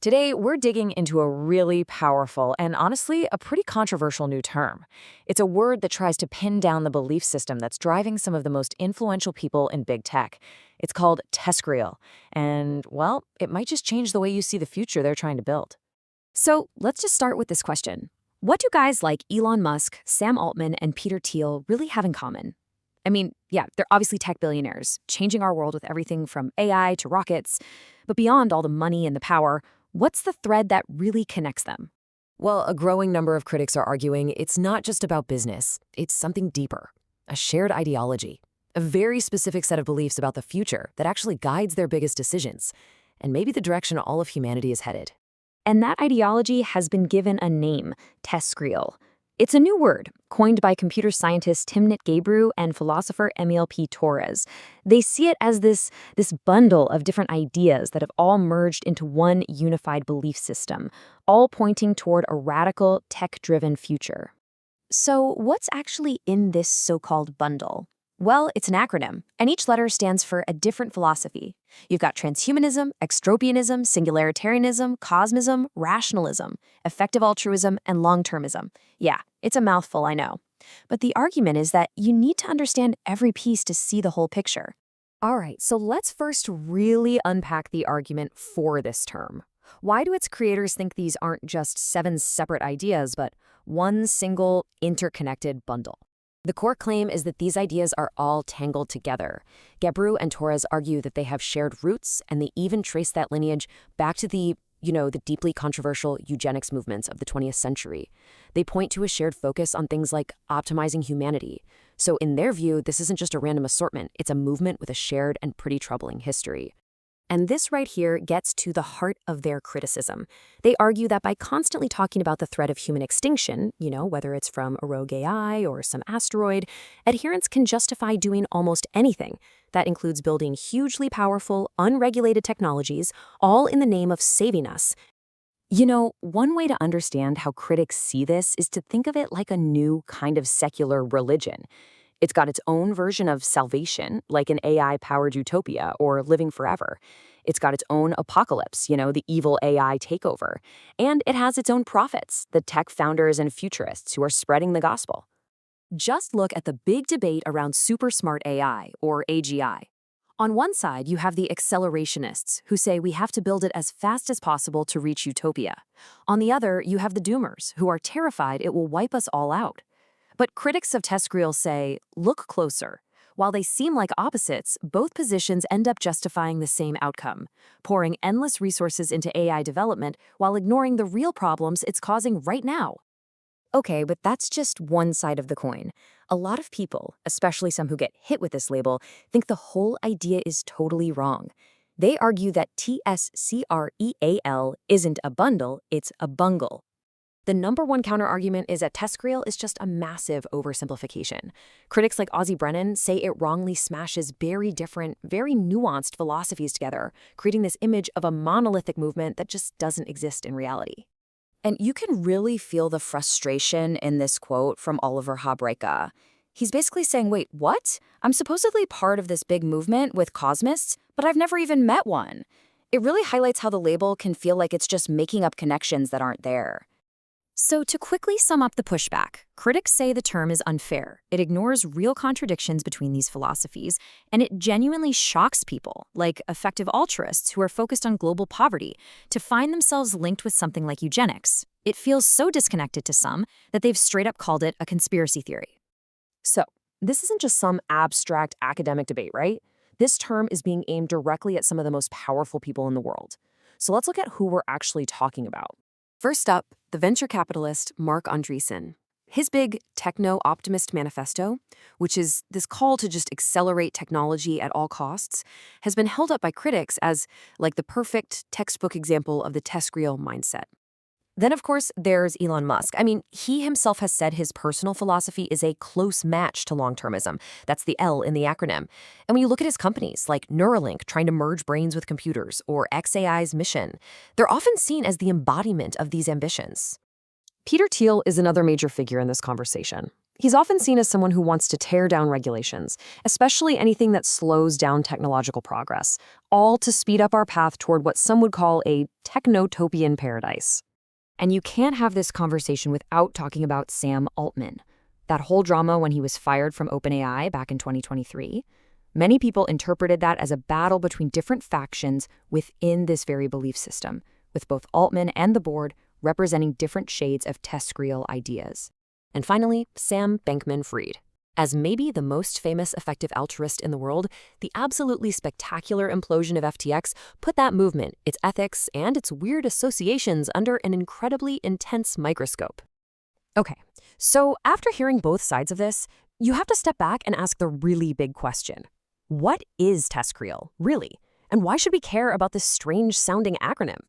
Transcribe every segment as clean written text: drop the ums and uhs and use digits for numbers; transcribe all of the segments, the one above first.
Today, we're digging into a really powerful and honestly, a pretty controversial new term. It's a word that tries to pin down the belief system that's driving some of the most influential people in big tech. It's called TESCREAL, and, well, it might just change the way you see the future they're trying to build. So let's just start with this question. What do guys like Elon Musk, Sam Altman, and Peter Thiel really have in common? I mean, yeah, they're obviously tech billionaires, changing our world with everything from AI to rockets. But beyond all the money and the power, what's the thread that really connects them? Well, a growing number of critics are arguing it's not just about business, it's something deeper. A shared ideology. A very specific set of beliefs about the future that actually guides their biggest decisions. And maybe the direction all of humanity is headed. And that ideology has been given a name, TESCREAL. It's a new word, coined by computer scientist Timnit Gebru and philosopher Émile Torres. They see it as this bundle of different ideas that have all merged into one unified belief system, all pointing toward a radical, tech-driven future. So what's actually in this so-called bundle? Well, it's an acronym, and each letter stands for a different philosophy. You've got transhumanism, extropianism, singularitarianism, cosmism, rationalism, effective altruism, and longtermism. Yeah, it's a mouthful, I know. But the argument is that you need to understand every piece to see the whole picture. All right, so let's first really unpack the argument for this term. Why do its creators think these aren't just 7 separate ideas, but one single, interconnected bundle? The core claim is that these ideas are all tangled together. Gebru and Torres argue that they have shared roots, and they even trace that lineage back to the deeply controversial eugenics movements of the 20th century. They point to a shared focus on things like optimizing humanity. So in their view, this isn't just a random assortment, it's a movement with a shared and pretty troubling history. And this right here gets to the heart of their criticism. They argue that by constantly talking about the threat of human extinction, whether it's from a rogue AI or some asteroid, adherents can justify doing almost anything. That includes building hugely powerful, unregulated technologies, all in the name of saving us. One way to understand how critics see this is to think of it like a new kind of secular religion. It's got its own version of salvation, like an AI-powered utopia or living forever. It's got its own apocalypse, the evil AI takeover. And it has its own prophets, the tech founders and futurists who are spreading the gospel. Just look at the big debate around super smart AI, or AGI. On one side, you have the accelerationists, who say we have to build it as fast as possible to reach utopia. On the other, you have the doomers, who are terrified it will wipe us all out. But critics of TESCREAL say, look closer. While they seem like opposites, both positions end up justifying the same outcome, pouring endless resources into AI development while ignoring the real problems it's causing right now. Okay, but that's just one side of the coin. A lot of people, especially some who get hit with this label, think the whole idea is totally wrong. They argue that TESCREAL isn't a bundle, it's a bungle. The number one counter-argument is that TESCREAL is just a massive oversimplification. Critics like Ozzie Brennan say it wrongly smashes very different, very nuanced philosophies together, creating this image of a monolithic movement that just doesn't exist in reality. And you can really feel the frustration in this quote from Oliver Habreika. He's basically saying, wait, what? I'm supposedly part of this big movement with cosmists, but I've never even met one. It really highlights how the label can feel like it's just making up connections that aren't there. So to quickly sum up the pushback, critics say the term is unfair. It ignores real contradictions between these philosophies, and it genuinely shocks people, like effective altruists who are focused on global poverty, to find themselves linked with something like eugenics. It feels so disconnected to some that they've straight up called it a conspiracy theory. So, this isn't just some abstract academic debate, right? This term is being aimed directly at some of the most powerful people in the world. So let's look at who we're actually talking about. First up, the venture capitalist Mark Andreessen. His big techno-optimist manifesto, which is this call to just accelerate technology at all costs, has been held up by critics as like the perfect textbook example of the TESCREAL mindset. Then, of course, there's Elon Musk. I mean, he himself has said his personal philosophy is a close match to longtermism. That's the L in the acronym. And when you look at his companies, like Neuralink trying to merge brains with computers, or xAI's mission, they're often seen as the embodiment of these ambitions. Peter Thiel is another major figure in this conversation. He's often seen as someone who wants to tear down regulations, especially anything that slows down technological progress, all to speed up our path toward what some would call a technotopian paradise. And you can't have this conversation without talking about Sam Altman. That whole drama when he was fired from OpenAI back in 2023, many people interpreted that as a battle between different factions within this very belief system, with both Altman and the board representing different shades of TESCREAL ideas. And finally, Sam Bankman-Fried. As maybe the most famous effective altruist in the world, the absolutely spectacular implosion of FTX put that movement, its ethics, and its weird associations under an incredibly intense microscope. Okay, so after hearing both sides of this, you have to step back and ask the really big question. What is TESCREAL, really? And why should we care about this strange-sounding acronym?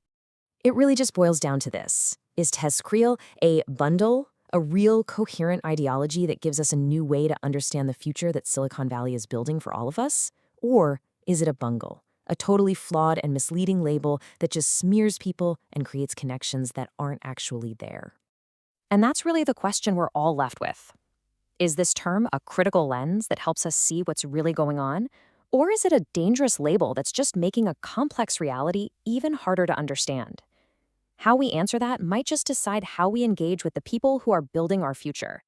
It really just boils down to this. Is TESCREAL a bundle? A real coherent ideology that gives us a new way to understand the future that Silicon Valley is building for all of us? Or is it a bungle, a totally flawed and misleading label that just smears people and creates connections that aren't actually there? And that's really the question we're all left with. Is this term a critical lens that helps us see what's really going on? Or is it a dangerous label that's just making a complex reality even harder to understand? How we answer that might just decide how we engage with the people who are building our future.